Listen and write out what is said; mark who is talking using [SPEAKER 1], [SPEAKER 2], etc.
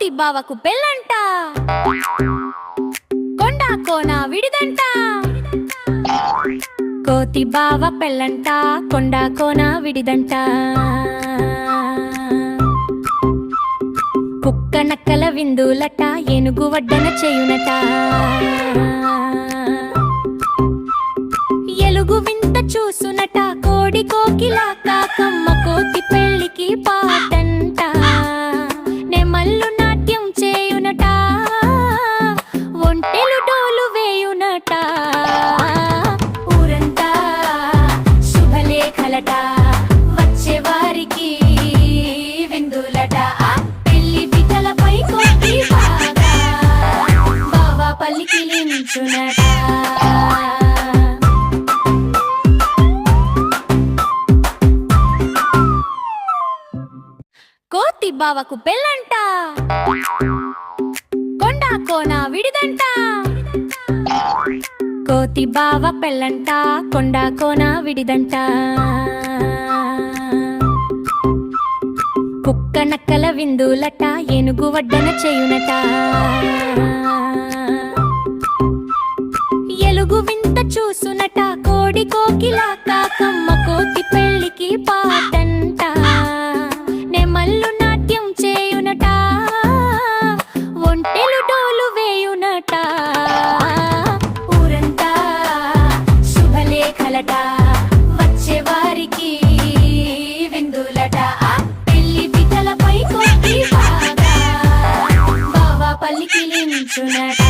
[SPEAKER 1] కోతి బావకు పెళ్ళంట, కొండా కోన విడిదంట. కోతి బావ పెళ్ళంట, కొండా కోన విడిదంట. కుక్క నక్కల విందులట, ఏనుగు వడ్డన చేయునట. ఎలుగు వింత చూసునట, కోడి కోకిల కాకమ్మ కోతి పెళ్ళికి పాటంట. నెమళ్ళు నాట్యం చేయునట, ఒంటెలు డోలు వేయునట. ఊరంతా శుభలేఖలట, వచ్చే వారికి విందులట. పెళ్లి బిడ్డలపై కోతి బావ పల్లికిలించునట. కోతి బావకు పెళ్ళంట, కొండా కోన విడిదంట. కోతి బావ పెళ్ళంట, కొండా కోన విడిదంట. కుక్క నక్కల విందులట, ఏనుగు వడ్డన చేయునట. ఎలుగు వింత చూసునట, కోడి కోకిల కాకమ్మ కోతి పెళ్ళికి పాటంట. నెమళ్ళు నాట్యం చేయునట, ఒంటెలు డోలు వేయునట. ఊరంతా శుభలేఖలట, వచ్చే వారికి విందులట. పెళ్లి బిడ్డలపై కోతి బావ పల్లికిలించునట.